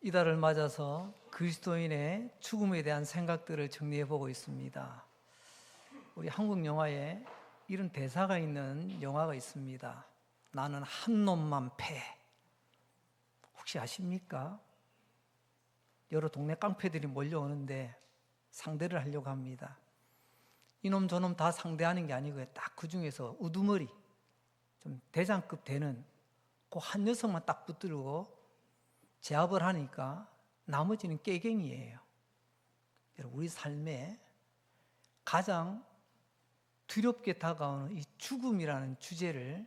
이달을 맞아서 그리스도인의 죽음에 대한 생각들을 정리해 보고 있습니다. 우리 한국 영화에 이런 대사가 있는 영화가 있습니다. 나는 한 놈만 패. 혹시 아십니까? 여러 동네 깡패들이 몰려오는데 상대를 하려고 합니다. 이놈 저놈 다 상대하는 게 아니고요. 딱 그 중에서 우두머리, 좀 대장급 되는 그 한 녀석만 딱 붙들고 제압을 하니까 나머지는 깨갱이에요. 여러분, 우리 삶에 가장 두렵게 다가오는 이 죽음이라는 주제를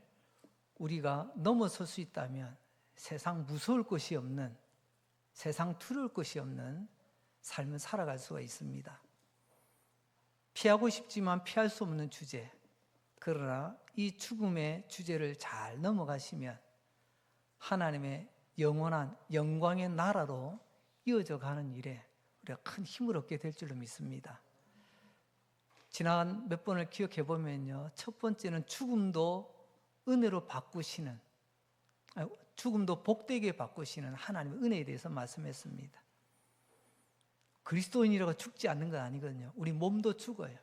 우리가 넘어설 수 있다면 세상 무서울 것이 없는, 세상 두려울 것이 없는 삶을 살아갈 수가 있습니다. 피하고 싶지만 피할 수 없는 주제, 그러나 이 죽음의 주제를 잘 넘어가시면 하나님의 영원한 영광의 나라로 이어져 가는 일에 우리가 큰 힘을 얻게 될 줄로 믿습니다. 지난 몇 번을 기억해 보면요, 첫 번째는 죽음도 은혜로 바꾸시는, 죽음도 복되게 바꾸시는 하나님의 은혜에 대해서 말씀했습니다. 그리스도인이라고 죽지 않는 건 아니거든요. 우리 몸도 죽어요.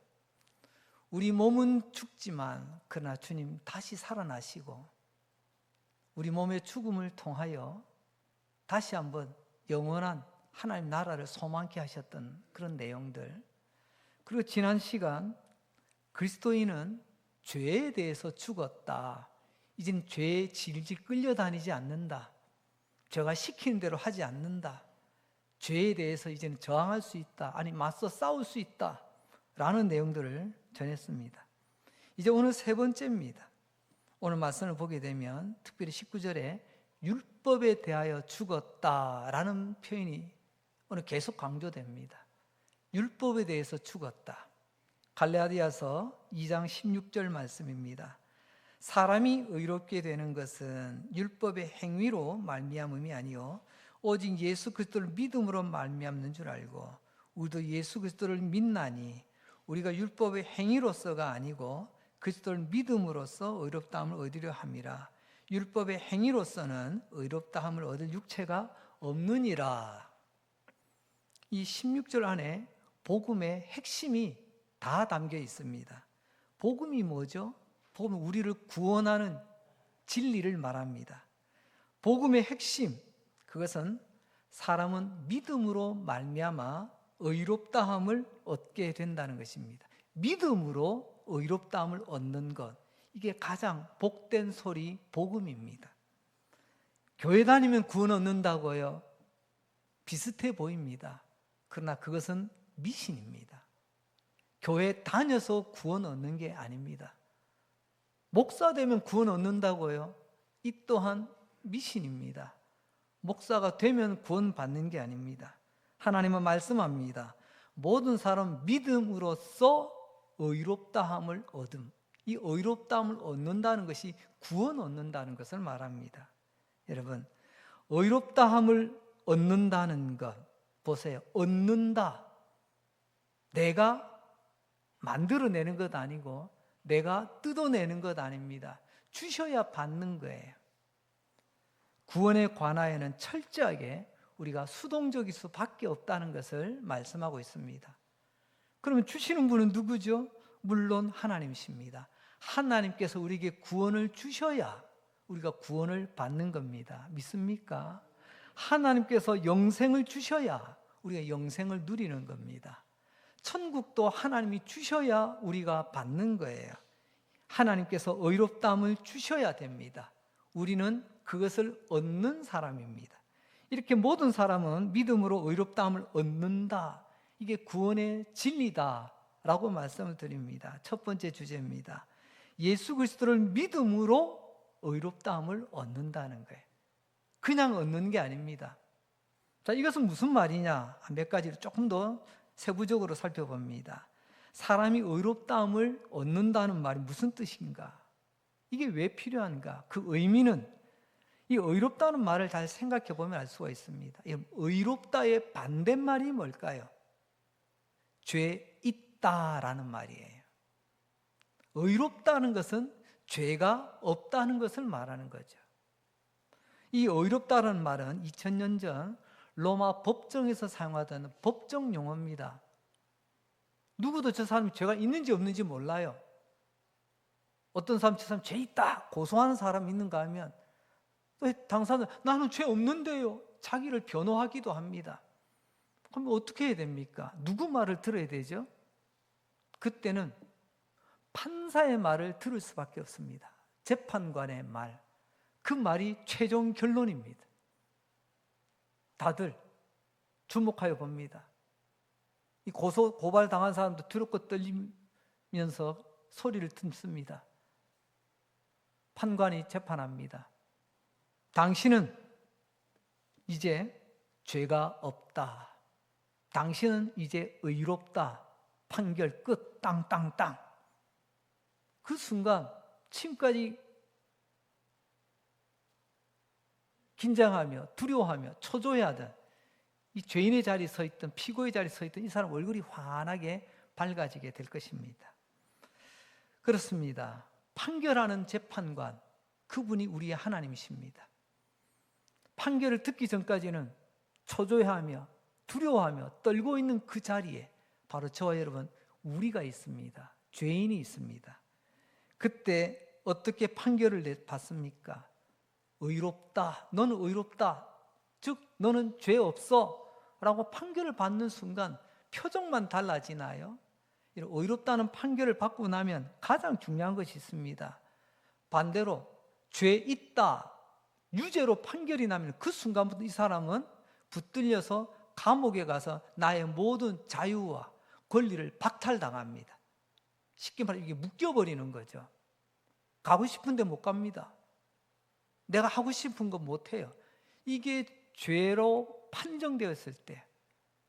우리 몸은 죽지만 그러나 주님 다시 살아나시고 우리 몸의 죽음을 통하여 다시 한번 영원한 하나님 나라를 소망케 하셨던 그런 내용들, 그리고 지난 시간 그리스도인은 죄에 대해서 죽었다. 이젠 죄에 질질 끌려다니지 않는다. 죄가 시키는 대로 하지 않는다. 죄에 대해서 이제는 저항할 수 있다. 아니 맞서 싸울 수 있다. 라는 내용들을 전했습니다. 이제 오늘 세 번째입니다. 오늘 말씀을 보게 되면 특별히 19절에 율법에 대하여 죽었다라는 표현이 오늘 계속 강조됩니다. 율법에 대해서 죽었다. 갈라디아서 2장 16절 말씀입니다. 사람이 의롭게 되는 것은 율법의 행위로 말미암음이 아니요 오직 예수 그리스도를 믿음으로 말미암는 줄 알고 우리도 예수 그리스도를 믿나니 우리가 율법의 행위로서가 아니고 그리스도를 믿음으로써 의롭다함을 얻으려 함이라. 율법의 행위로서는 의롭다함을 얻을 육체가 없느니라. 이 16절 안에 복음의 핵심이 다 담겨 있습니다. 복음이 뭐죠? 복음은 우리를 구원하는 진리를 말합니다. 복음의 핵심, 그것은 사람은 믿음으로 말미암아 의롭다함을 얻게 된다는 것입니다. 믿음으로 의롭다함을 얻는 것, 이게 가장 복된 소리 복음입니다. 교회 다니면 구원 얻는다고요? 비슷해 보입니다. 그러나 그것은 미신입니다. 교회 다녀서 구원 얻는 게 아닙니다. 목사 되면 구원 얻는다고요? 이 또한 미신입니다. 목사가 되면 구원 받는 게 아닙니다. 하나님은 말씀합니다. 모든 사람 믿음으로써 의롭다함을 얻음. 이 의롭다함을 얻는다는 것이 구원 얻는다는 것을 말합니다. 여러분, 의롭다함을 얻는다는 것 보세요. 얻는다. 내가 만들어내는 것 아니고 내가 뜯어내는 것 아닙니다. 주셔야 받는 거예요. 구원에 관하여는 철저하게 우리가 수동적일 수밖에 없다는 것을 말씀하고 있습니다. 그러면 주시는 분은 누구죠? 물론 하나님이십니다. 하나님께서 우리에게 구원을 주셔야 우리가 구원을 받는 겁니다. 믿습니까? 하나님께서 영생을 주셔야 우리가 영생을 누리는 겁니다. 천국도 하나님이 주셔야 우리가 받는 거예요. 하나님께서 의롭다함을 주셔야 됩니다. 우리는 그것을 얻는 사람입니다. 이렇게 모든 사람은 믿음으로 의롭다함을 얻는다. 이게 구원의 진리다라고 말씀을 드립니다. 첫 번째 주제입니다. 예수 그리스도를 믿음으로 의롭다함을 얻는다는 거예요. 그냥 얻는 게 아닙니다. 자, 이것은 무슨 말이냐? 몇 가지를 조금 더 세부적으로 살펴봅니다. 사람이 의롭다함을 얻는다는 말이 무슨 뜻인가? 이게 왜 필요한가? 그 의미는 이 의롭다는 말을 잘 생각해 보면 알 수가 있습니다. 의롭다의 반대말이 뭘까요? 죄 있다라는 말이에요. 의롭다는 것은 죄가 없다는 것을 말하는 거죠. 이 의롭다는 말은 2000년 전 로마 법정에서 사용하던 법정 용어입니다. 누구도 저 사람이 죄가 있는지 없는지 몰라요. 어떤 사람 저 사람 죄 있다 고소하는 사람 있는가 하면 또 당사자는 나는 죄 없는데요. 자기를 변호하기도 합니다. 그럼 어떻게 해야 됩니까? 누구 말을 들어야 되죠? 그때는 판사의 말을 들을 수밖에 없습니다. 재판관의 말, 그 말이 최종 결론입니다. 다들 주목하여 봅니다. 이 고발 당한 사람도 두렵고 떨리면서 소리를 듣습니다. 판관이 재판합니다. 당신은 이제 죄가 없다. 당신은 이제 의롭다. 판결 끝. 땅땅땅. 그 순간 지금까지 긴장하며 두려워하며 초조해하던 이 죄인의 자리에 서 있던 피고의 자리에 서 있던 이 사람 얼굴이 환하게 밝아지게 될 것입니다. 그렇습니다. 판결하는 재판관, 그분이 우리의 하나님이십니다. 판결을 듣기 전까지는 초조해하며 두려워하며 떨고 있는 그 자리에 바로 저와 여러분 우리가 있습니다. 죄인이 있습니다. 그때 어떻게 판결을 받습니까? 의롭다. 너는 의롭다. 즉 너는 죄 없어 라고 판결을 받는 순간 표정만 달라지나요? 이런 의롭다는 판결을 받고 나면 가장 중요한 것이 있습니다. 반대로 죄 있다. 유죄로 판결이 나면 그 순간부터 이 사람은 붙들려서 감옥에 가서 나의 모든 자유와 권리를 박탈당합니다. 쉽게 말해 이게 묶여버리는 거죠. 가고 싶은데 못 갑니다. 내가 하고 싶은 거 못 해요. 이게 죄로 판정되었을 때,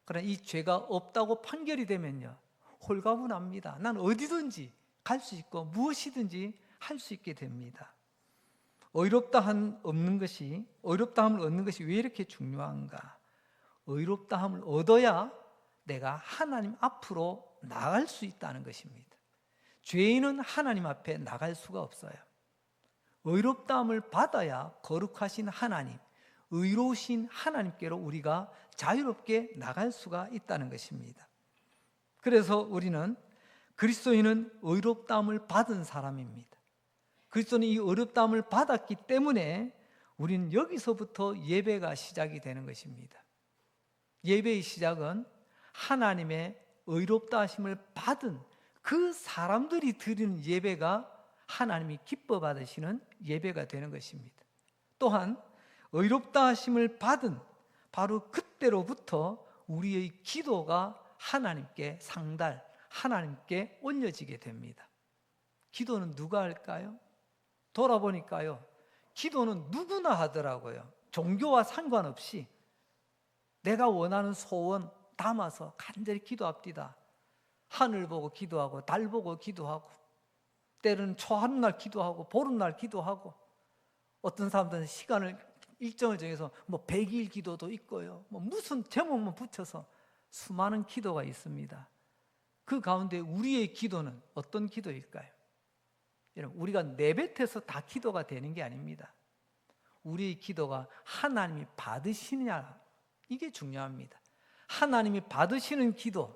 그러나 이 죄가 없다고 판결이 되면요, 홀가분합니다. 난 어디든지 갈 수 있고 무엇이든지 할 수 있게 됩니다. 의롭다함을 얻는 것이 왜 이렇게 중요한가? 의롭다함을 얻어야 내가 하나님 앞으로 나갈 수 있다는 것입니다. 죄인은 하나님 앞에 나갈 수가 없어요. 의롭다함을 받아야 거룩하신 하나님, 의로우신 하나님께로 우리가 자유롭게 나갈 수가 있다는 것입니다. 그래서 우리는 그리스도인은 의롭다함을 받은 사람입니다. 그리스도는 이 의롭다함을 받았기 때문에 우리는 여기서부터 예배가 시작이 되는 것입니다. 예배의 시작은 하나님의 의롭다 하심을 받은 그 사람들이 드리는 예배가 하나님이 기뻐 받으시는 예배가 되는 것입니다. 또한 의롭다 하심을 받은 바로 그때로부터 우리의 기도가 하나님께 상달, 하나님께 올려지게 됩니다. 기도는 누가 할까요? 돌아보니까요, 기도는 누구나 하더라고요. 종교와 상관없이 내가 원하는 소원 담아서 간절히 기도합디다. 하늘 보고 기도하고 달 보고 기도하고 때로는 초하루날 기도하고 보름날 기도하고 어떤 사람들은 시간을 일정을 정해서 100일 기도도 있고요. 무슨 제목만 붙여서 수많은 기도가 있습니다. 그 가운데 우리의 기도는 어떤 기도일까요? 여러분, 우리가 내뱉어서 다 기도가 되는 게 아닙니다. 우리의 기도가 하나님이 받으시느냐, 이게 중요합니다. 하나님이 받으시는 기도,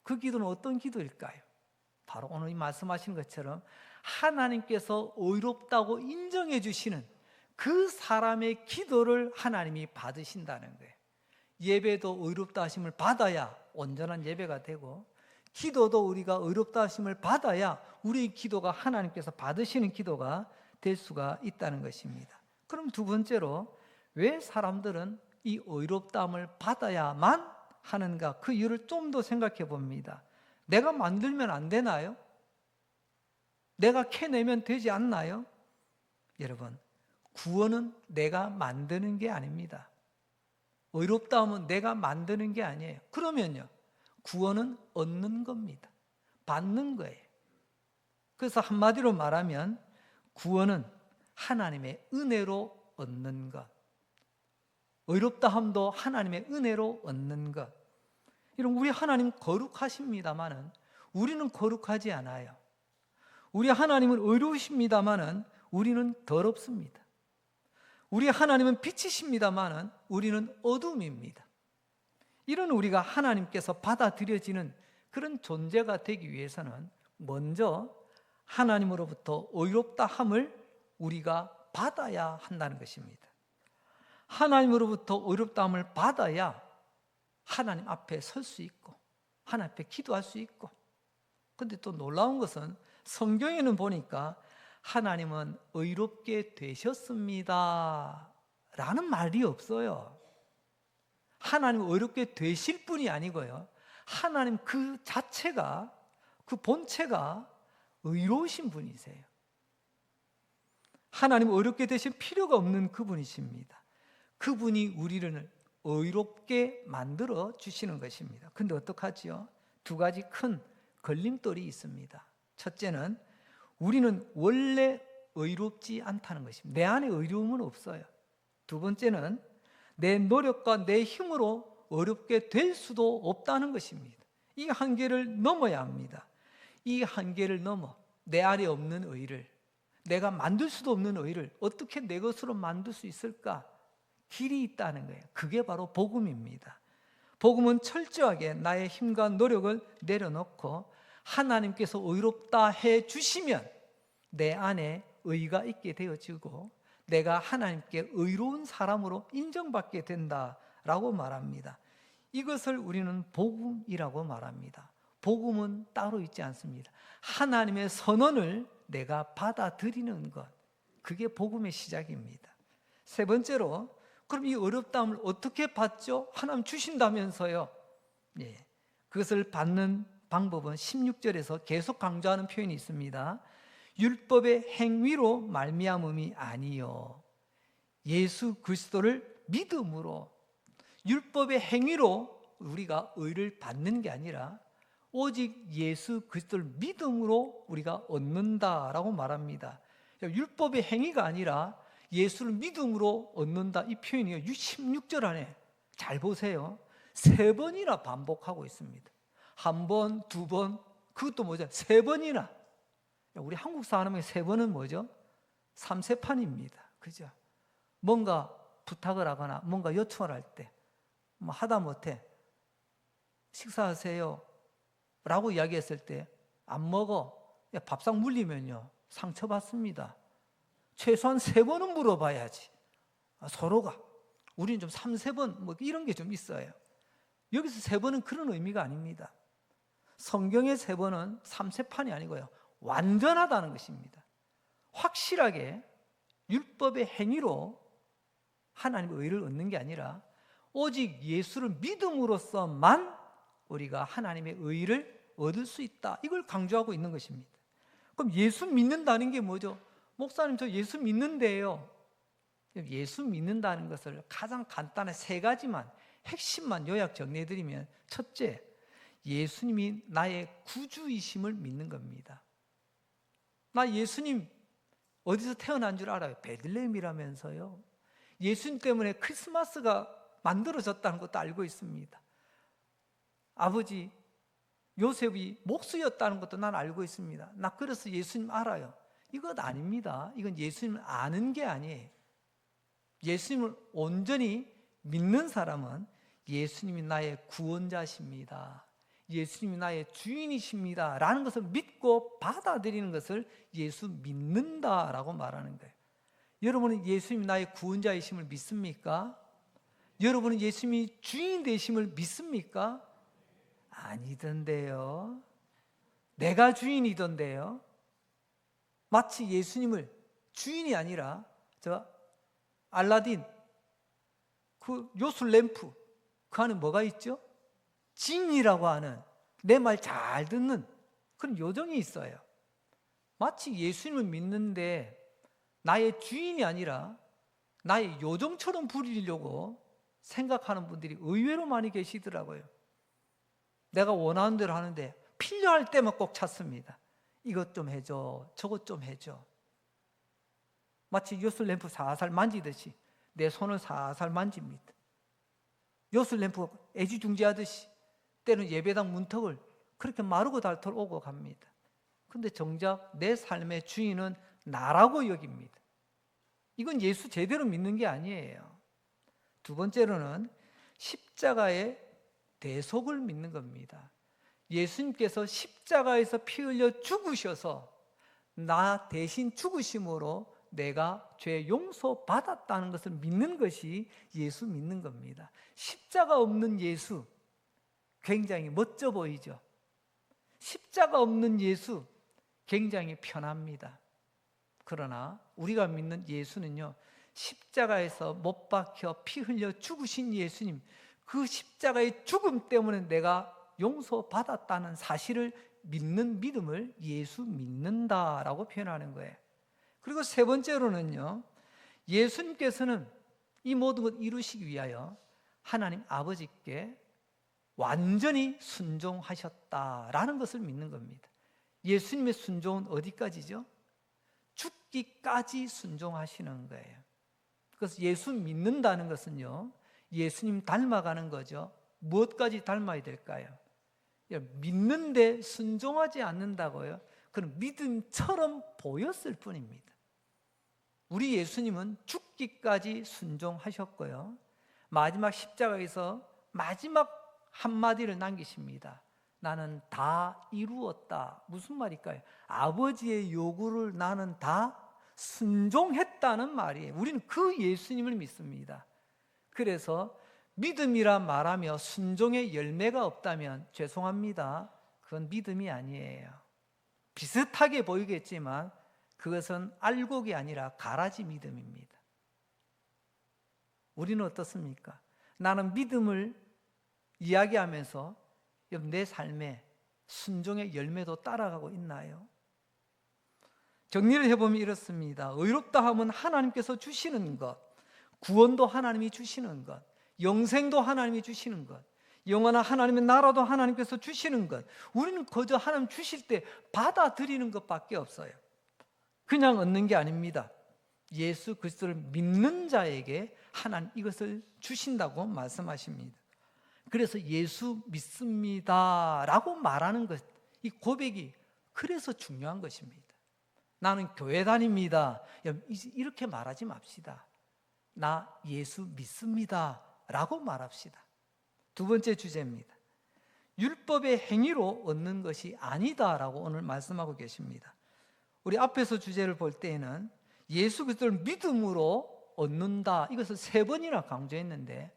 그 기도는 어떤 기도일까요? 바로 오늘 말씀하신 것처럼 하나님께서 의롭다고 인정해 주시는 그 사람의 기도를 하나님이 받으신다는 거예요. 예배도 의롭다 하심을 받아야 온전한 예배가 되고, 기도도 우리가 의롭다 하심을 받아야 우리의 기도가 하나님께서 받으시는 기도가 될 수가 있다는 것입니다. 그럼 두 번째로, 왜 사람들은 이 의롭다함을 받아야만 하는가? 그 이유를 좀 더 생각해 봅니다. 내가 만들면 안 되나요? 내가 캐내면 되지 않나요? 여러분, 구원은 내가 만드는 게 아닙니다. 의롭다함은 내가 만드는 게 아니에요. 그러면요, 구원은 얻는 겁니다. 받는 거예요. 그래서 한마디로 말하면 구원은 하나님의 은혜로 얻는 것, 의롭다함도 하나님의 은혜로 얻는 것. 이런 우리 하나님 거룩하십니다마는 우리는 거룩하지 않아요. 우리 하나님은 의로우십니다마는 우리는 더럽습니다. 우리 하나님은 빛이십니다마는 우리는 어둠입니다. 이런 우리가 하나님께서 받아들여지는 그런 존재가 되기 위해서는 먼저 하나님으로부터 의롭다 함을 우리가 받아야 한다는 것입니다. 하나님으로부터 의롭다 함을 받아야 하나님 앞에 설 수 있고 하나님 앞에 기도할 수 있고, 근데 또 놀라운 것은 성경에는 보니까 하나님은 의롭게 되셨습니다 라는 말이 없어요. 하나님은 의롭게 되실 뿐이 아니고요, 하나님 그 자체가, 그 본체가 의로우신 분이세요. 하나님은 의롭게 되실 필요가 없는 그분이십니다. 그분이 우리를 의롭게 만들어 주시는 것입니다. 근데 어떡하지요? 두 가지 큰 걸림돌이 있습니다. 첫째는 우리는 원래 의롭지 않다는 것입니다. 내 안에 의로움은 없어요. 두 번째는 내 노력과 내 힘으로 의롭게 될 수도 없다는 것입니다. 이 한계를 넘어야 합니다. 이 한계를 넘어 내 안에 없는 의를, 내가 만들 수도 없는 의를 어떻게 내 것으로 만들 수 있을까? 길이 있다는 거예요. 그게 바로 복음입니다. 복음은 철저하게 나의 힘과 노력을 내려놓고 하나님께서 의롭다 해 주시면 내 안에 의가 있게 되어지고 내가 하나님께 의로운 사람으로 인정받게 된다라고 말합니다. 이것을 우리는 복음이라고 말합니다. 복음은 따로 있지 않습니다. 하나님의 선언을 내가 받아들이는 것, 그게 복음의 시작입니다. 세 번째로, 그럼 이 어렵다함을 어떻게 받죠? 하나님 주신다면서요. 예, 그것을 받는 방법은 16절에서 계속 강조하는 표현이 있습니다. 율법의 행위로 말미암음이 아니요 예수 그리스도를 믿음으로. 율법의 행위로 우리가 의를 받는 게 아니라 오직 예수 그리스도를 믿음으로 우리가 얻는다라고 말합니다. 율법의 행위가 아니라 예수를 믿음으로 얻는다, 이 표현이요 16절 안에 잘 보세요. 3번이나 반복하고 있습니다. 한 번, 두 번, 그것도 뭐죠? 3번이나. 우리 한국 사람의 3번은 뭐죠? 3세판입니다. 그죠? 뭔가 부탁을 하거나 뭔가 요청을 할 때 뭐 하다못해 식사하세요 라고 이야기했을 때 안 먹어, 밥상 물리면요 상처받습니다. 최소한 3번은 물어봐야지. 서로가. 우리는 좀 3, 4번 뭐 이런 게 좀 있어요. 여기서 3번은 그런 의미가 아닙니다. 성경의 3번은 3세판이 아니고요 완전하다는 것입니다. 확실하게 율법의 행위로 하나님의 의를 얻는 게 아니라 오직 예수를 믿음으로써만 우리가 하나님의 의를 얻을 수 있다, 이걸 강조하고 있는 것입니다. 그럼 예수 믿는다는 게 뭐죠? 목사님, 저 예수 믿는데요. 예수 믿는다는 것을 가장 간단한 3가지만, 핵심만 요약 정리해드리면, 첫째, 예수님이 나의 구주이심을 믿는 겁니다. 나 예수님 어디서 태어난 줄 알아요? 베들레헴이라면서요. 예수님 때문에 크리스마스가 만들어졌다는 것도 알고 있습니다. 아버지 요셉이 목수였다는 것도 난 알고 있습니다. 나 그래서 예수님 알아요. 이것 아닙니다. 이건 예수님을 아는 게 아니에요. 예수님을 온전히 믿는 사람은 예수님이 나의 구원자십니다, 예수님이 나의 주인이십니다 라는 것을 믿고 받아들이는 것을 예수 믿는다라고 말하는 거예요. 여러분은 예수님이 나의 구원자이심을 믿습니까? 여러분은 예수님이 주인 되심을 믿습니까? 아니던데요. 내가 주인이던데요. 마치 예수님을 주인이 아니라 저 알라딘 그 요술 램프 그 안에 뭐가 있죠? 진이라고 하는, 내 말 잘 듣는 그런 요정이 있어요. 마치 예수님을 믿는데 나의 주인이 아니라 나의 요정처럼 부리려고 생각하는 분들이 의외로 많이 계시더라고요. 내가 원하는 대로 하는데 필요할 때만 꼭 찾습니다. 이것 좀 해줘, 저것 좀 해줘. 마치 요술 램프 살살 만지듯이 내 손을 살살 만집니다. 요술 램프 애지중지하듯이 때로는 예배당 문턱을 그렇게 마르고 닳도록 오고 갑니다. 그런데 정작 내 삶의 주인은 나라고 여깁니다. 이건 예수 제대로 믿는 게 아니에요. 두 번째로는 십자가의 대속을 믿는 겁니다. 예수님께서 십자가에서 피 흘려 죽으셔서 나 대신 죽으심으로 내가 죄 용서 받았다는 것을 믿는 것이 예수 믿는 겁니다. 십자가 없는 예수 굉장히 멋져 보이죠. 십자가 없는 예수 굉장히 편합니다. 그러나 우리가 믿는 예수는요, 십자가에서 못 박혀 피 흘려 죽으신 예수님, 그 십자가의 죽음 때문에 내가 용서받았다는 사실을 믿는 믿음을 예수 믿는다라고 표현하는 거예요. 그리고 세 번째로는요, 예수님께서는 이 모든 것 이루시기 위하여 하나님 아버지께 완전히 순종하셨다라는 것을 믿는 겁니다. 예수님의 순종은 어디까지죠? 죽기까지 순종하시는 거예요. 그래서 예수 믿는다는 것은요, 예수님 닮아가는 거죠. 무엇까지 닮아야 될까요? 믿는데 순종하지 않는다고요? 그럼 믿음처럼 보였을 뿐입니다. 우리 예수님은 죽기까지 순종하셨고요, 마지막 십자가에서 마지막 한마디를 남기십니다. 나는 다 이루었다. 무슨 말일까요? 아버지의 요구를 나는 다 순종했다는 말이에요. 우리는 그 예수님을 믿습니다. 그래서 믿음이라 말하며 순종의 열매가 없다면 죄송합니다. 그건 믿음이 아니에요. 비슷하게 보이겠지만 그것은 알곡이 아니라 가라지 믿음입니다. 우리는 어떻습니까? 나는 믿음을 이야기하면서 내 삶에 순종의 열매도 따라가고 있나요? 정리를 해보면 이렇습니다. 의롭다 함은 하나님께서 주시는 것, 구원도 하나님이 주시는 것, 영생도 하나님이 주시는 것, 영원한 하나님의 나라도 하나님께서 주시는 것, 우리는 그저 하나님 주실 때 받아들이는 것밖에 없어요. 그냥 얻는 게 아닙니다. 예수 그리스도를 믿는 자에게 하나님 이것을 주신다고 말씀하십니다. 그래서 예수 믿습니다 라고 말하는 것, 이 고백이 그래서 중요한 것입니다. 나는 교회 다닙니다, 이렇게 말하지 맙시다. 나 예수 믿습니다 라고 말합시다. 두 번째 주제입니다. 율법의 행위로 얻는 것이 아니다라고 오늘 말씀하고 계십니다. 우리 앞에서 주제를 볼 때에는 예수 그리스도를 믿음으로 얻는다, 이것을 3번이나 강조했는데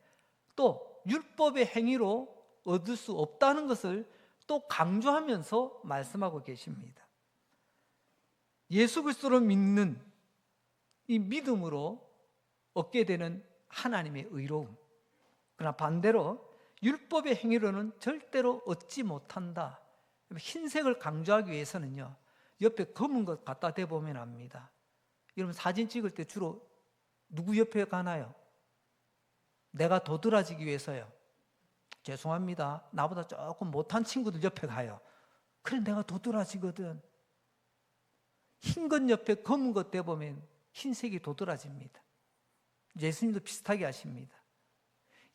또 율법의 행위로 얻을 수 없다는 것을 또 강조하면서 말씀하고 계십니다. 예수 그리스도를 믿는 이 믿음으로 얻게 되는 하나님의 의로움, 그러나 반대로 율법의 행위로는 절대로 얻지 못한다. 흰색을 강조하기 위해서는요, 옆에 검은 것 갖다 대보면 압니다. 여러분 사진 찍을 때 주로 누구 옆에 가나요? 내가 도드라지기 위해서요. 죄송합니다. 나보다 조금 못한 친구들 옆에 가요. 그래 내가 도드라지거든. 흰 것 옆에 검은 것 대보면 흰색이 도드라집니다. 예수님도 비슷하게 하십니다.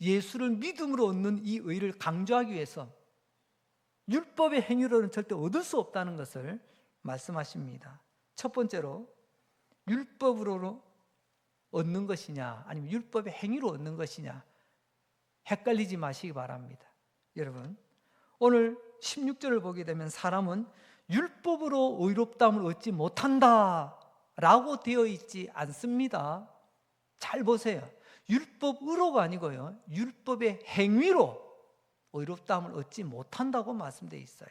예수를 믿음으로 얻는 이 의를 강조하기 위해서 율법의 행위로는 절대 얻을 수 없다는 것을 말씀하십니다. 첫 번째로 율법으로 얻는 것이냐 아니면 율법의 행위로 얻는 것이냐 헷갈리지 마시기 바랍니다. 여러분 오늘 16절을 보게 되면 사람은 율법으로 의롭다함을 얻지 못한다 라고 되어 있지 않습니다. 잘 보세요. 율법으로가 아니고요, 율법의 행위로 의롭다함을 얻지 못한다고 말씀되어 있어요.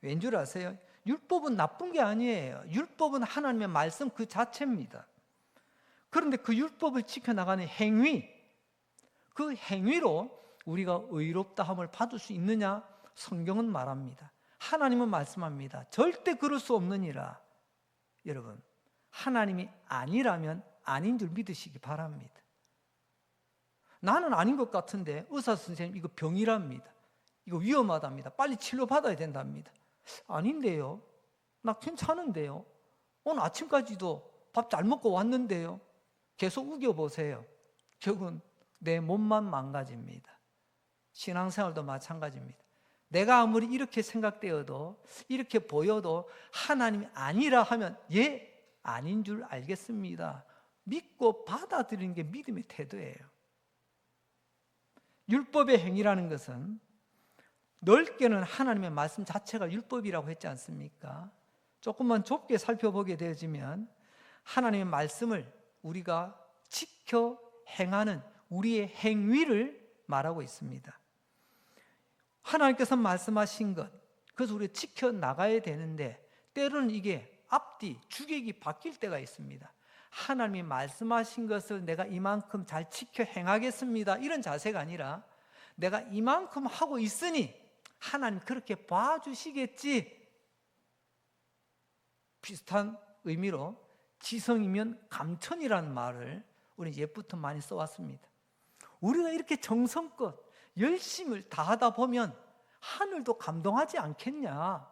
왠 줄 아세요? 율법은 나쁜 게 아니에요. 율법은 하나님의 말씀 그 자체입니다. 그런데 그 율법을 지켜나가는 행위, 그 행위로 우리가 의롭다함을 받을 수 있느냐? 성경은 말합니다. 하나님은 말씀합니다. 절대 그럴 수 없느니라. 여러분, 하나님이 아니라면 아닌 줄 믿으시기 바랍니다. 나는 아닌 것 같은데 의사 선생님 이거 병이랍니다. 이거 위험하답니다. 빨리 치료받아야 된답니다. 아닌데요. 나 괜찮은데요. 오늘 아침까지도 밥 잘 먹고 왔는데요. 계속 우겨보세요. 결국은 내 몸만 망가집니다. 신앙생활도 마찬가지입니다. 내가 아무리 이렇게 생각되어도 이렇게 보여도 하나님이 아니라 하면 아닌 줄 알겠습니다. 믿고 받아들이는 게 믿음의 태도예요. 율법의 행위라는 것은 넓게는 하나님의 말씀 자체가 율법이라고 했지 않습니까? 조금만 좁게 살펴보게 되어지면 하나님의 말씀을 우리가 지켜 행하는 우리의 행위를 말하고 있습니다. 하나님께서 말씀하신 것, 그래서 우리가 지켜나가야 되는데 때로는 이게 앞뒤, 주객이 바뀔 때가 있습니다. 하나님이 말씀하신 것을 내가 이만큼 잘 지켜 행하겠습니다, 이런 자세가 아니라 내가 이만큼 하고 있으니 하나님 그렇게 봐주시겠지, 비슷한 의미로 지성이면 감천이라는 말을 우리 옛부터 많이 써왔습니다. 우리가 이렇게 정성껏 열심을 다하다 보면 하늘도 감동하지 않겠냐?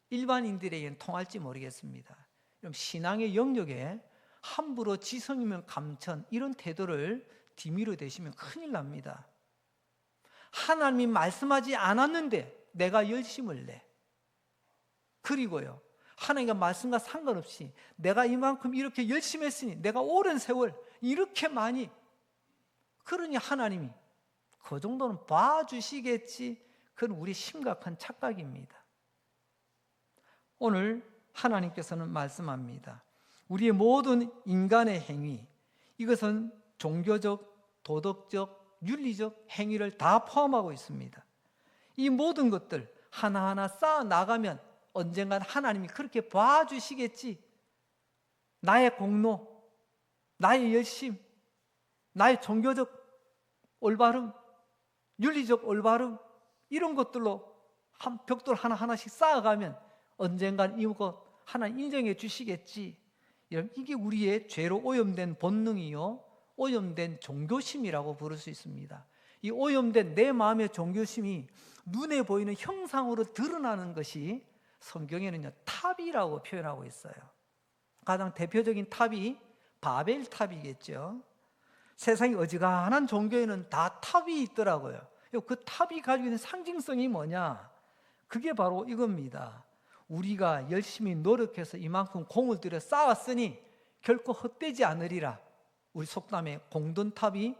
일반인들에게는 통할지 모르겠습니다. 그럼 신앙의 영역에 함부로 지성이면 감천 이런 태도를 뒤미로 대시면 큰일 납니다. 하나님이 말씀하지 않았는데 내가 열심을 내. 그리고요, 하나님과 말씀과 상관없이 내가 이만큼 이렇게 열심히 했으니 내가 오랜 세월 이렇게 많이, 그러니 하나님이 그 정도는 봐주시겠지, 그건 우리 심각한 착각입니다. 오늘 하나님께서는 말씀합니다. 우리의 모든 인간의 행위, 이것은 종교적, 도덕적, 윤리적 행위를 다 포함하고 있습니다. 이 모든 것들 하나하나 쌓아 나가면 언젠간 하나님이 그렇게 봐주시겠지. 나의 공로, 나의 열심, 나의 종교적 올바름, 윤리적 올바름, 이런 것들로 한 벽돌 하나하나씩 쌓아가면 언젠간 이것 하나님 인정해 주시겠지. 이게 우리의 죄로 오염된 본능이요, 오염된 종교심이라고 부를 수 있습니다. 이 오염된 내 마음의 종교심이 눈에 보이는 형상으로 드러나는 것이 성경에는요, 탑이라고 표현하고 있어요. 가장 대표적인 탑이 바벨 탑이겠죠. 세상의 어지간한 종교에는 다 탑이 있더라고요. 그 탑이 가지고 있는 상징성이 뭐냐? 그게 바로 이겁니다. 우리가 열심히 노력해서 이만큼 공을 들여 쌓았으니 결코 헛되지 않으리라. 우리 속담에 공든탑이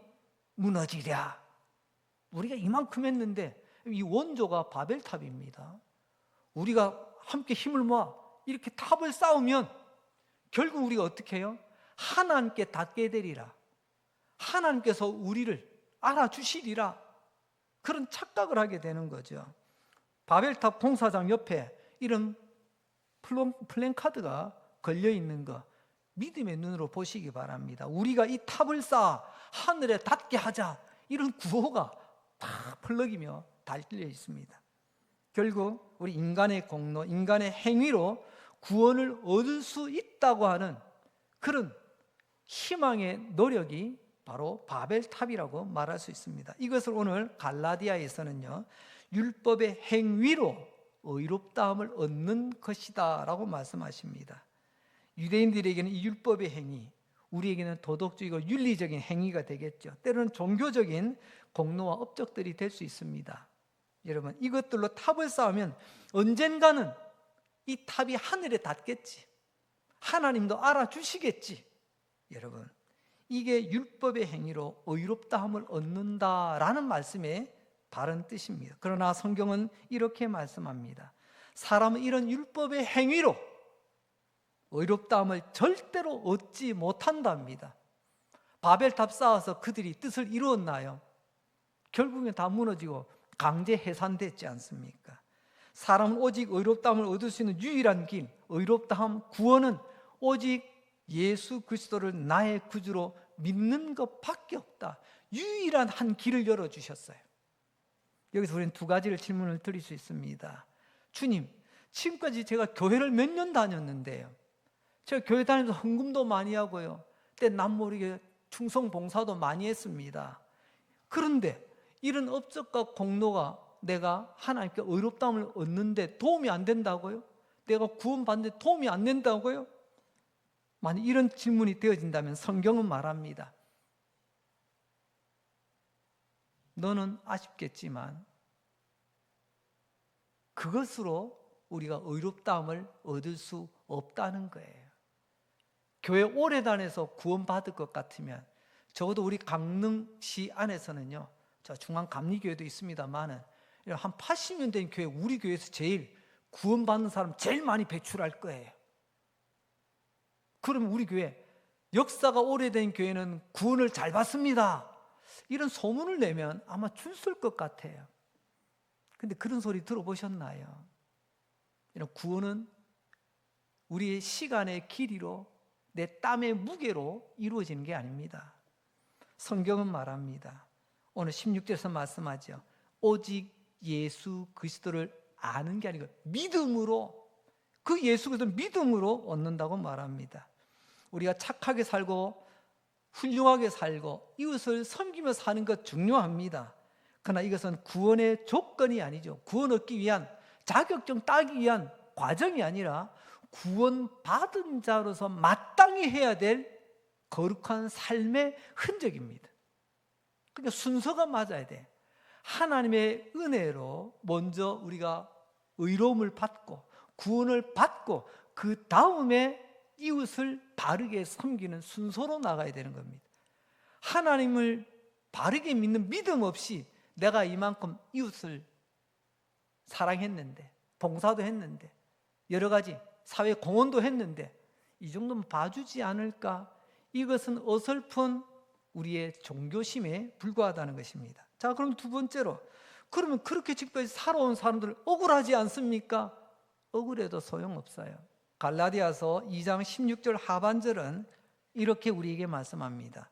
무너지랴. 우리가 이만큼 했는데 이 원조가 바벨탑입니다. 우리가 함께 힘을 모아 이렇게 탑을 쌓으면 결국 우리가 어떻게 해요? 하나님께 닿게 되리라. 하나님께서 우리를 알아주시리라. 그런 착각을 하게 되는 거죠. 바벨탑 공사장 옆에 이런 플랜카드가 걸려있는 거 믿음의 눈으로 보시기 바랍니다. 우리가 이 탑을 쌓아 하늘에 닿게 하자, 이런 구호가 다 펄럭이며 달려 있습니다. 결국 우리 인간의 공로, 인간의 행위로 구원을 얻을 수 있다고 하는 그런 희망의 노력이 바로 바벨탑이라고 말할 수 있습니다. 이것을 오늘 갈라디아에서는요, 율법의 행위로 의롭다함을 얻는 것이다 라고 말씀하십니다. 유대인들에게는 이 율법의 행위, 우리에게는 도덕적이고 윤리적인 행위가 되겠죠. 때로는 종교적인 공로와 업적들이 될 수 있습니다. 여러분, 이것들로 탑을 쌓으면 언젠가는 이 탑이 하늘에 닿겠지, 하나님도 알아주시겠지. 여러분, 이게 율법의 행위로 의롭다함을 얻는다라는 말씀의 바른 뜻입니다. 그러나 성경은 이렇게 말씀합니다. 사람은 이런 율법의 행위로 의롭다함을 절대로 얻지 못한답니다. 바벨탑 쌓아서 그들이 뜻을 이루었나요? 결국엔 다 무너지고 강제 해산됐지 않습니까? 사람은 오직 의롭다함을 얻을 수 있는 유일한 길, 의롭다함, 구원은 오직 예수 그리스도를 나의 구주로 믿는 것밖에 없다. 유일한 한 길을 열어주셨어요. 여기서 우리는 두 가지를 질문을 드릴 수 있습니다. 주님, 지금까지 제가 교회를 몇 년 다녔는데요, 제가 교회 다니면서 헌금도 많이 하고요, 때 남 모르게 충성 봉사도 많이 했습니다. 그런데 이런 업적과 공로가 내가 하나님께 의롭다함을 얻는데 도움이 안 된다고요? 내가 구원받는데 도움이 안 된다고요? 만약 이런 질문이 되어진다면 성경은 말합니다. 너는 아쉽겠지만 그것으로 우리가 의롭다함을 얻을 수 없다는 거예요. 교회 오래 다녀서 구원받을 것 같으면 적어도 우리 강릉시 안에서는요, 저 중앙감리교회도 있습니다만은 한 80년 된 교회, 우리 교회에서 제일 구원받는 사람 제일 많이 배출할 거예요. 그러면 우리 교회, 역사가 오래된 교회는 구원을 잘 받습니다, 이런 소문을 내면 아마 줄 설 것 같아요. 근데 그런 소리 들어보셨나요? 이런 구원은 우리의 시간의 길이로, 내 땀의 무게로 이루어지는 게 아닙니다. 성경은 말합니다. 오늘 16절에서 말씀하죠. 오직 예수 그리스도를 아는 게 아니고 믿음으로, 그 예수 그리스도를 믿음으로 얻는다고 말합니다. 우리가 착하게 살고 훌륭하게 살고 이웃을 섬기며 사는 것 중요합니다. 그러나 이것은 구원의 조건이 아니죠. 구원 얻기 위한, 자격증 따기 위한 과정이 아니라 구원받은 자로서 마땅히 해야 될 거룩한 삶의 흔적입니다. 그러니까 순서가 맞아야 돼. 하나님의 은혜로 먼저 우리가 의로움을 받고 구원을 받고 그 다음에 이웃을 바르게 섬기는 순서로 나가야 되는 겁니다. 하나님을 바르게 믿는 믿음 없이 내가 이만큼 이웃을 사랑했는데, 봉사도 했는데, 여러 가지 사회 공헌도 했는데 이 정도면 봐주지 않을까? 이것은 어설픈 우리의 종교심에 불과하다는 것입니다. 자, 그럼 두 번째로, 그러면 그렇게 지금까지 살아온 사람들 억울하지 않습니까? 억울해도 소용없어요. 갈라디아서 2장 16절 하반절은 이렇게 우리에게 말씀합니다.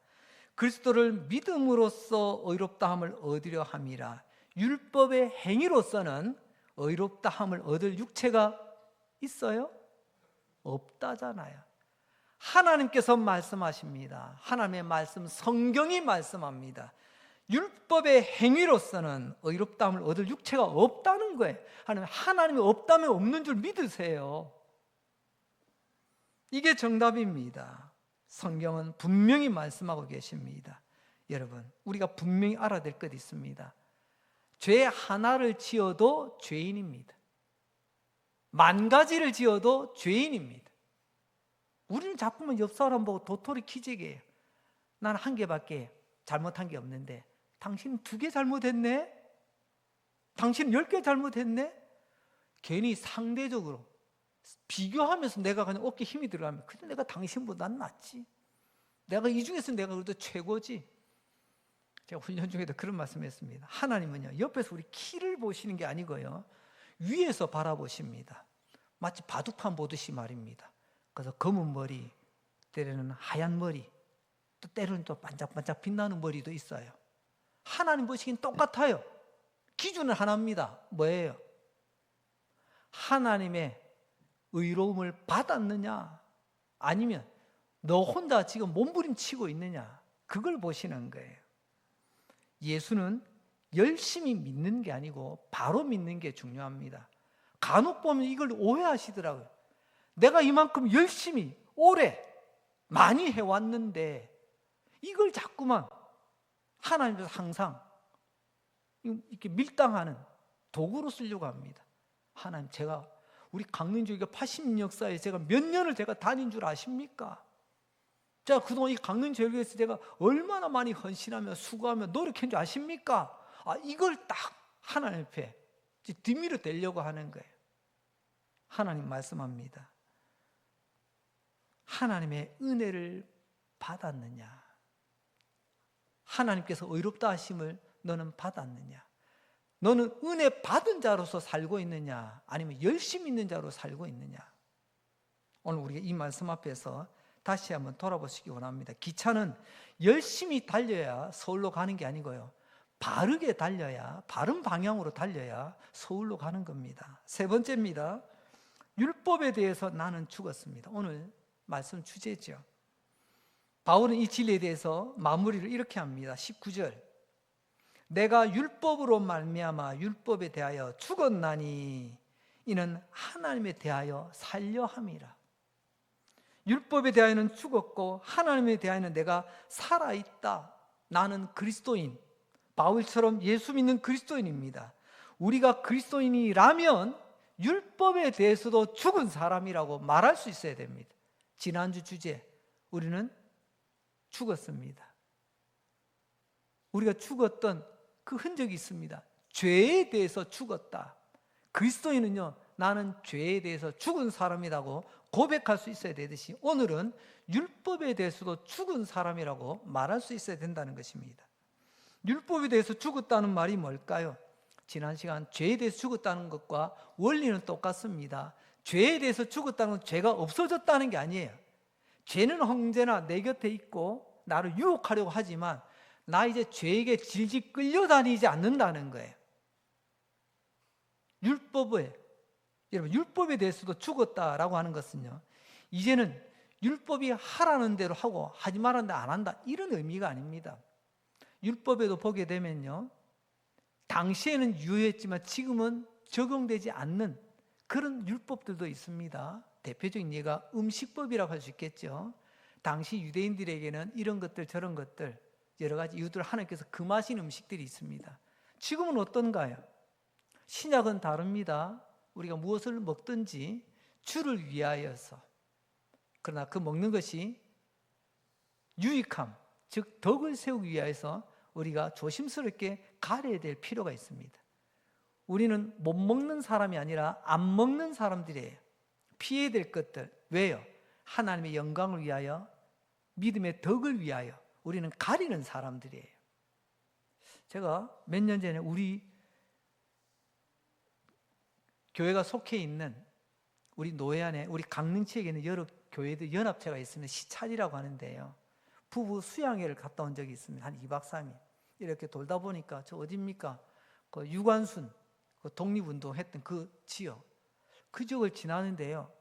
그리스도를 믿음으로써 의롭다함을 얻으려 함이라. 율법의 행위로서는 의롭다함을 얻을 육체가 있어요? 없다잖아요. 하나님께서 말씀하십니다. 하나님의 말씀, 성경이 말씀합니다. 율법의 행위로서는 의롭다함을 얻을 육체가 없다는 거예요. 하나님이 없다면 없는 줄 믿으세요. 이게 정답입니다. 성경은 분명히 말씀하고 계십니다. 여러분, 우리가 분명히 알아야 될 것 있습니다. 죄 하나를 지어도 죄인입니다. 만 가지를 지어도 죄인입니다. 우리는 자꾸만 옆 사람 보고 도토리 키재기예요. 나는 한 개밖에 잘못한 게 없는데 당신은 2개 잘못했네? 당신은 10개 잘못했네? 괜히 상대적으로 비교하면서 내가 그냥 어깨에 힘이 들어가면 그래, 내가 당신보다 낫지, 내가 이 중에서 내가 그래도 최고지. 제가 훈련 중에도 그런 말씀했습니다. 하나님은요, 옆에서 우리 키를 보시는 게 아니고요, 위에서 바라보십니다. 마치 바둑판 보듯이 말입니다. 그래서 검은 머리, 때로는 하얀 머리, 또 때로는 또 반짝반짝 빛나는 머리도 있어요. 하나님 보시기엔 똑같아요. 기준은 하나입니다. 뭐예요? 하나님의 의로움을 받았느냐, 아니면 너 혼자 지금 몸부림치고 있느냐, 그걸 보시는 거예요. 예수는 열심히 믿는 게 아니고 바로 믿는 게 중요합니다. 간혹 보면 이걸 오해하시더라고요. 내가 이만큼 열심히 오래 많이 해왔는데 이걸 자꾸만 하나님께서 항상 이렇게 밀당하는 도구로 쓰려고 합니다. 하나님, 제가 우리 강릉교회가 80년 역사에 제가 몇 년을 제가 다닌 줄 아십니까? 제가 그동안 이 강릉교회에서 제가 얼마나 많이 헌신하며 수고하며 노력한 줄 아십니까? 이걸 딱 하나님 앞에 뒤밀어 대려고 하는 거예요. 하나님 말씀합니다. 하나님의 은혜를 받았느냐? 하나님께서 의롭다 하심을 너는 받았느냐? 너는 은혜 받은 자로서 살고 있느냐? 아니면 열심히 있는 자로 살고 있느냐? 오늘 우리가 이 말씀 앞에서 다시 한번 돌아보시기 원합니다. 기차는 열심히 달려야 서울로 가는 게 아니고요, 바르게 달려야, 바른 방향으로 달려야 서울로 가는 겁니다. 세 번째입니다. 율법에 대해서 나는 죽었습니다. 오늘 말씀 주제죠. 바울은 이 진리에 대해서 마무리를 이렇게 합니다. 19절. 내가 율법으로 말미암아 율법에 대하여 죽었나니 이는 하나님에 대하여 살려 함이라. 율법에 대하여는 죽었고 하나님에 대하여는 내가 살아있다. 나는 그리스도인, 바울처럼 예수 믿는 그리스도인입니다. 우리가 그리스도인이라면 율법에 대해서도 죽은 사람이라고 말할 수 있어야 됩니다. 지난주 주제, 우리는 죽었습니다. 우리가 죽었던 그 흔적이 있습니다. 죄에 대해서 죽었다. 그리스도인은요, 나는 죄에 대해서 죽은 사람이라고 고백할 수 있어야 되듯이 오늘은 율법에 대해서도 죽은 사람이라고 말할 수 있어야 된다는 것입니다. 율법에 대해서 죽었다는 말이 뭘까요? 지난 시간 죄에 대해서 죽었다는 것과 원리는 똑같습니다. 죄에 대해서 죽었다는 건 죄가 없어졌다는 게 아니에요. 죄는 언제나 내 곁에 있고 나를 유혹하려고 하지만 나 이제 죄에게 질질 끌려다니지 않는다는 거예요. 여러분, 율법에 대해서도 죽었다라고 하는 것은요, 이제는 율법이 하라는 대로 하고 하지 말라는 대로 안 한다, 이런 의미가 아닙니다. 율법에도 보게 되면요, 당시에는 유효했지만 지금은 적용되지 않는 그런 율법들도 있습니다. 대표적인 예가 음식법이라고 할 수 있겠죠. 당시 유대인들에게는 이런 것들 저런 것들 여러 가지 이유들 하나님께서 금하신 음식들이 있습니다. 지금은 어떤가요? 신약은 다릅니다. 우리가 무엇을 먹든지 주를 위하여서, 그러나 그 먹는 것이 유익함, 즉 덕을 세우기 위해서 우리가 조심스럽게 가려야 될 필요가 있습니다. 우리는 못 먹는 사람이 아니라 안 먹는 사람들이에요. 피해야 될 것들. 왜요? 하나님의 영광을 위하여, 믿음의 덕을 위하여 우리는 가리는 사람들이에요. 제가 몇 년 전에 우리 교회가 속해 있는 우리 노회 안에, 우리 강릉 지역에는 여러 교회들 연합체가 있습니다. 시찰이라고 하는데요, 부부 수양회를 갔다 온 적이 있습니다. 한 2박 3일 이렇게 돌다 보니까 저 어딥니까? 그 유관순, 그 독립운동 했던 그 지역, 그 지역을 지나는데요,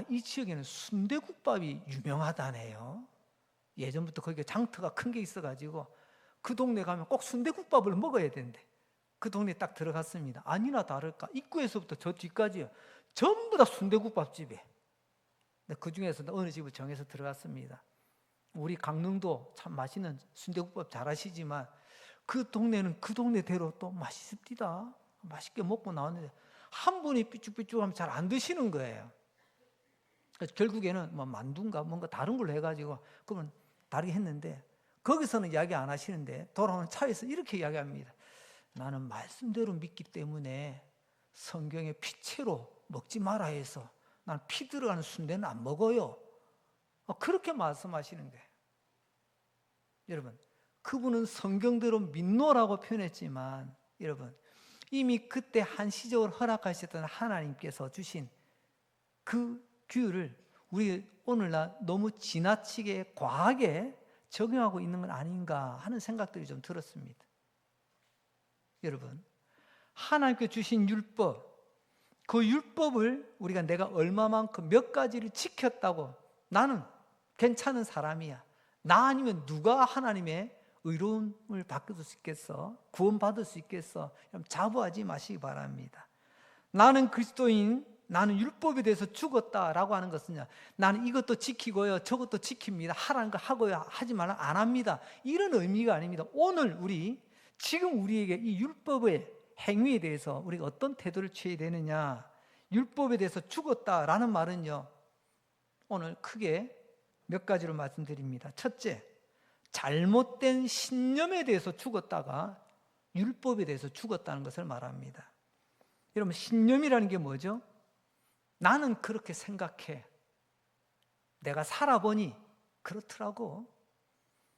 이 지역에는 순대국밥이 유명하다네요. 예전부터 거기가 장터가 큰 게 있어가지고 그 동네 가면 꼭 순대국밥을 먹어야 된대. 그 동네에 딱 들어갔습니다. 아니나 다를까 입구에서부터 저 뒤까지요, 전부 다 순대국밥집이에요. 그 중에서 어느 집을 정해서 들어갔습니다. 우리 강릉도 참 맛있는 순대국밥 잘 하시지만 그 동네는 그 동네대로 또 맛있습니다. 맛있게 먹고 나왔는데 한 분이 삐죽삐죽하면 잘 안 드시는 거예요. 그래서 결국에는 뭐 만두인가 뭔가 다른 걸로 해가지고 그러면 다르게 했는데, 거기서는 이야기 안 하시는데 돌아오는 차에서 이렇게 이야기합니다. 나는 말씀대로 믿기 때문에 성경에 피채로 먹지 마라 해서 난 피 들어가는 순대는 안 먹어요. 그렇게 말씀하시는 거예요. 여러분, 그분은 성경대로 믿노라고 표현했지만 여러분, 이미 그때 한시적으로 허락하셨던 하나님께서 주신 그 규율을 우리 오늘날 너무 지나치게 과하게 적용하고 있는 건 아닌가 하는 생각들이 좀 들었습니다. 여러분, 하나님께 주신 율법, 그 율법을 우리가 내가 얼마만큼 몇 가지를 지켰다고 나는 괜찮은 사람이야, 나 아니면 누가 하나님의 의로움을 받을 수 있겠어? 구원받을 수 있겠어? 자부하지 마시기 바랍니다. 나는 그리스도인, 나는 율법에 대해서 죽었다라고 하는 것은 나는 이것도 지키고요, 저것도 지킵니다, 하라는 거 하고요, 하지 말라 안 합니다, 이런 의미가 아닙니다. 오늘 지금 우리에게 이 율법의 행위에 대해서 우리가 어떤 태도를 취해야 되느냐, 율법에 대해서 죽었다라는 말은요, 오늘 크게 몇 가지로 말씀드립니다. 첫째, 잘못된 신념에 대해서 죽었다가 율법에 대해서 죽었다는 것을 말합니다. 여러분, 신념이라는 게 뭐죠? 나는 그렇게 생각해, 내가 살아보니 그렇더라고,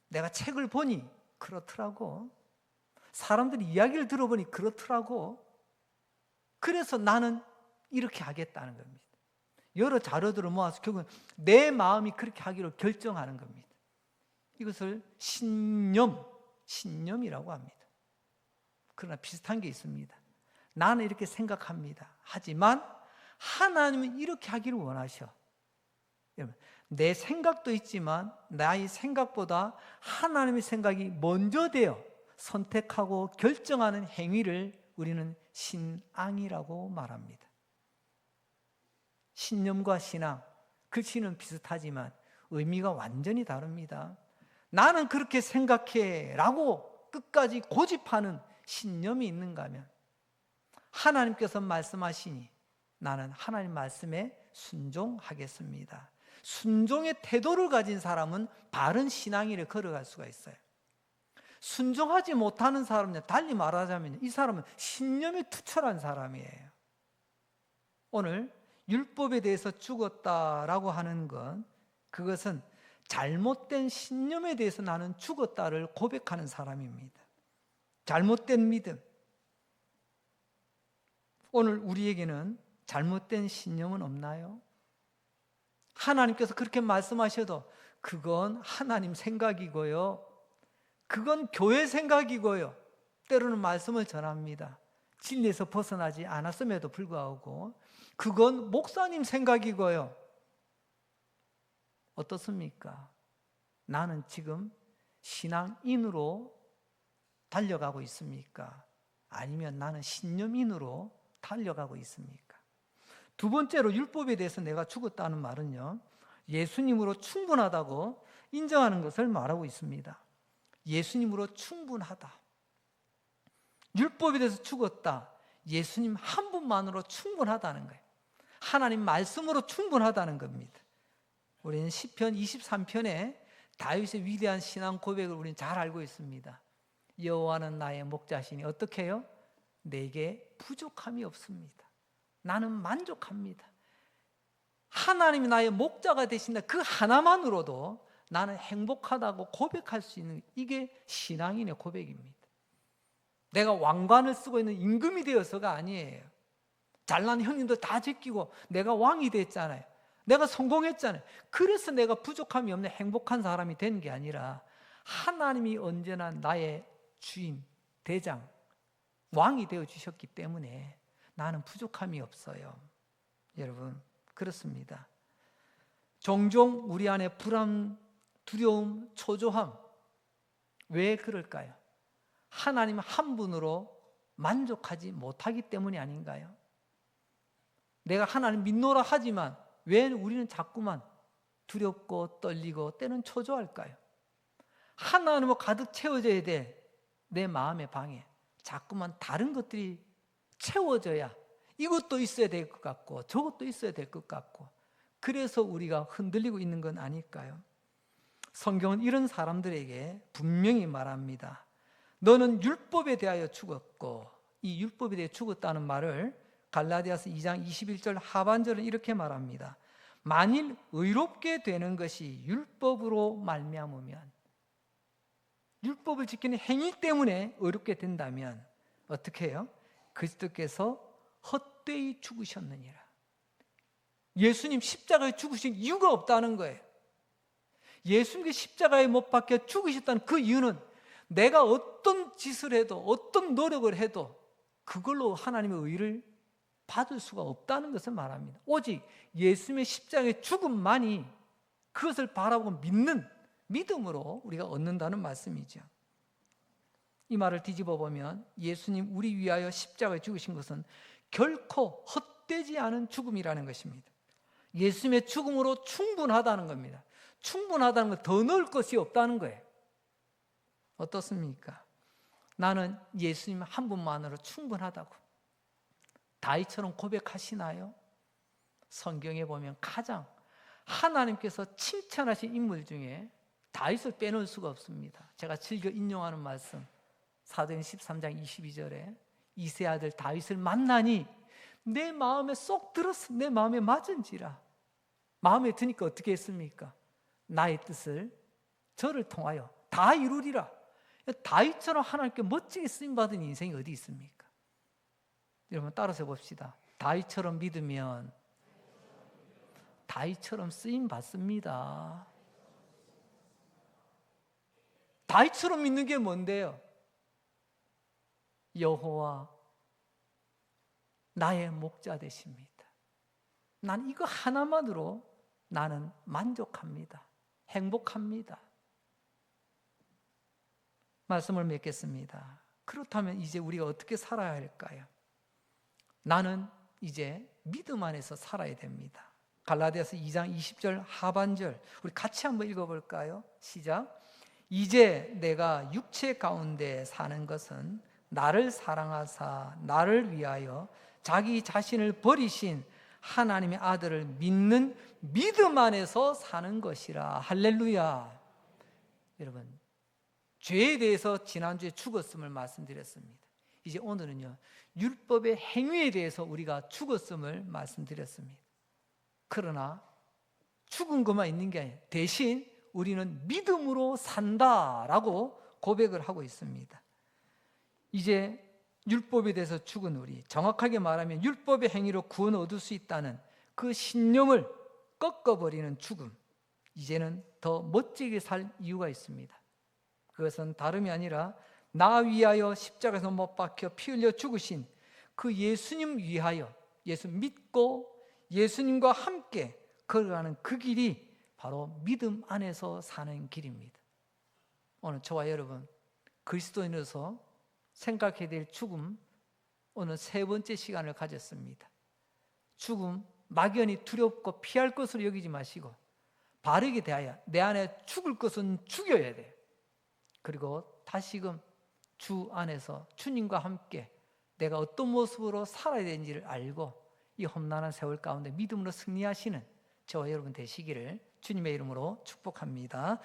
내가 책을 보니 그렇더라고, 사람들이 이야기를 들어보니 그렇더라고, 그래서 나는 이렇게 하겠다는 겁니다. 여러 자료들을 모아서 결국은 내 마음이 그렇게 하기로 결정하는 겁니다. 이것을 신념이라고 합니다. 그러나 비슷한 게 있습니다. 나는 이렇게 생각합니다. 하지만 하나님은 이렇게 하기를 원하셔. 내 생각도 있지만 나의 생각보다 하나님의 생각이 먼저 되어 선택하고 결정하는 행위를 우리는 신앙이라고 말합니다. 신념과 신앙, 글씨는 비슷하지만 의미가 완전히 다릅니다. 나는 그렇게 생각해 라고 끝까지 고집하는 신념이 있는가 하면, 하나님께서 말씀하시니 나는 하나님 말씀에 순종하겠습니다. 순종의 태도를 가진 사람은 바른 신앙의를 걸어갈 수가 있어요. 순종하지 못하는 사람은, 달리 말하자면 이 사람은 신념에 투철한 사람이에요. 오늘 율법에 대해서 죽었다라고 하는 건, 그것은 잘못된 신념에 대해서 나는 죽었다를 고백하는 사람입니다. 잘못된 믿음. 오늘 우리에게는 잘못된 신념은 없나요? 하나님께서 그렇게 말씀하셔도 그건 하나님 생각이고요, 그건 교회 생각이고요, 때로는 말씀을 전합니다. 진리에서 벗어나지 않았음에도 불구하고 그건 목사님 생각이고요. 어떻습니까? 나는 지금 신앙인으로 달려가고 있습니까? 아니면 나는 신념인으로 달려가고 있습니까? 두 번째로, 율법에 대해서 내가 죽었다는 말은요, 예수님으로 충분하다고 인정하는 것을 말하고 있습니다. 예수님으로 충분하다. 율법에 대해서 죽었다. 예수님 한 분만으로 충분하다는 거예요. 하나님 말씀으로 충분하다는 겁니다. 우리는 시편 23편에 다윗의 위대한 신앙 고백을 우리는 잘 알고 있습니다. 여호와는 나의 목자시니 어떻게 해요? 내게 부족함이 없습니다. 나는 만족합니다. 하나님이 나의 목자가 되신다, 그 하나만으로도 나는 행복하다고 고백할 수 있는, 이게 신앙인의 고백입니다. 내가 왕관을 쓰고 있는 임금이 되어서가 아니에요. 잘난 형님들 다 제끼고 내가 왕이 됐잖아요. 내가 성공했잖아요. 그래서 내가 부족함이 없는 행복한 사람이 된 게 아니라, 하나님이 언제나 나의 주인, 대장, 왕이 되어 주셨기 때문에 나는 부족함이 없어요. 여러분, 그렇습니다. 종종 우리 안에 불안, 두려움, 초조함, 왜 그럴까요? 하나님 한 분으로 만족하지 못하기 때문이 아닌가요? 내가 하나님 믿노라 하지만 왜 우리는 자꾸만 두렵고 떨리고 때는 초조할까요? 하나님으로 가득 채워져야 돼. 내 마음의 방에 자꾸만 다른 것들이 채워져야, 이것도 있어야 될 것 같고 저것도 있어야 될 것 같고, 그래서 우리가 흔들리고 있는 건 아닐까요? 성경은 이런 사람들에게 분명히 말합니다. 너는 율법에 대하여 죽었고, 이 율법에 대해 죽었다는 말을 갈라디아서 2장 21절 하반절은 이렇게 말합니다. 만일 의롭게 되는 것이 율법으로 말미암으면, 율법을 지키는 행위 때문에 의롭게 된다면 어떻게 해요? 그리스도께서 헛되이 죽으셨느니라. 예수님 십자가에 죽으신 이유가 없다는 거예요. 예수님께 십자가에 못 박혀 죽으셨다는 그 이유는, 내가 어떤 짓을 해도 어떤 노력을 해도 그걸로 하나님의 의를 받을 수가 없다는 것을 말합니다. 오직 예수님의 십자가의 죽음만이 그것을 바라보고 믿는 믿음으로 우리가 얻는다는 말씀이죠. 이 말을 뒤집어 보면, 예수님 우리 위하여 십자가에 죽으신 것은 결코 헛되지 않은 죽음이라는 것입니다. 예수님의 죽음으로 충분하다는 겁니다. 충분하다는 건 더 넣을 것이 없다는 거예요. 어떻습니까? 나는 예수님 한 분만으로 충분하다고 다윗처럼 고백하시나요? 성경에 보면 가장 하나님께서 칭찬하신 인물 중에 다윗을 빼놓을 수가 없습니다. 제가 즐겨 인용하는 말씀, 사도행 13장 22절에 이세 아들 다윗을 만나니 내 마음에 쏙 들었어. 내 마음에 맞은지라. 마음에 드니까 어떻게 했습니까? 나의 뜻을 저를 통하여 다 이루리라. 다윗처럼 하나님께 멋지게 쓰임받은 인생이 어디 있습니까? 여러분 따라서 봅시다. 다윗처럼 믿으면 다윗처럼 쓰임받습니다. 다윗처럼 믿는 게 뭔데요? 여호와 나의 목자 되십니다. 난 이거 하나만으로 나는 만족합니다. 행복합니다. 말씀을 맺겠습니다. 그렇다면 이제 우리가 어떻게 살아야 할까요? 나는 이제 믿음 안에서 살아야 됩니다. 갈라디아서 2장 20절 하반절 우리 같이 한번 읽어볼까요? 시작. 이제 내가 육체 가운데 사는 것은 나를 사랑하사 나를 위하여 자기 자신을 버리신 하나님의 아들을 믿는 믿음 안에서 사는 것이라. 할렐루야. 여러분, 죄에 대해서 지난주에 죽었음을 말씀드렸습니다. 이제 오늘은요, 율법의 행위에 대해서 우리가 죽었음을 말씀드렸습니다. 그러나 죽은 것만 있는 게 아니에요. 대신 우리는 믿음으로 산다라고 고백을 하고 있습니다. 이제 율법에 대해서 죽은 우리, 정확하게 말하면 율법의 행위로 구원을 얻을 수 있다는 그 신념을 꺾어버리는 죽음, 이제는 더 멋지게 살 이유가 있습니다. 그것은 다름이 아니라 나 위하여 십자가에서 못 박혀 피 흘려 죽으신 그 예수님 위하여, 예수 믿고 예수님과 함께 걸어가는 그 길이 바로 믿음 안에서 사는 길입니다. 오늘 저와 여러분, 그리스도인으로서 생각해야 될 죽음, 오늘 세 번째 시간을 가졌습니다. 죽음, 막연히 두렵고 피할 것으로 여기지 마시고 바르게 대하여 내 안에 죽을 것은 죽여야 돼요. 그리고 다시금 주 안에서 주님과 함께 내가 어떤 모습으로 살아야 되는지를 알고 이 험난한 세월 가운데 믿음으로 승리하시는 저와 여러분 되시기를 주님의 이름으로 축복합니다.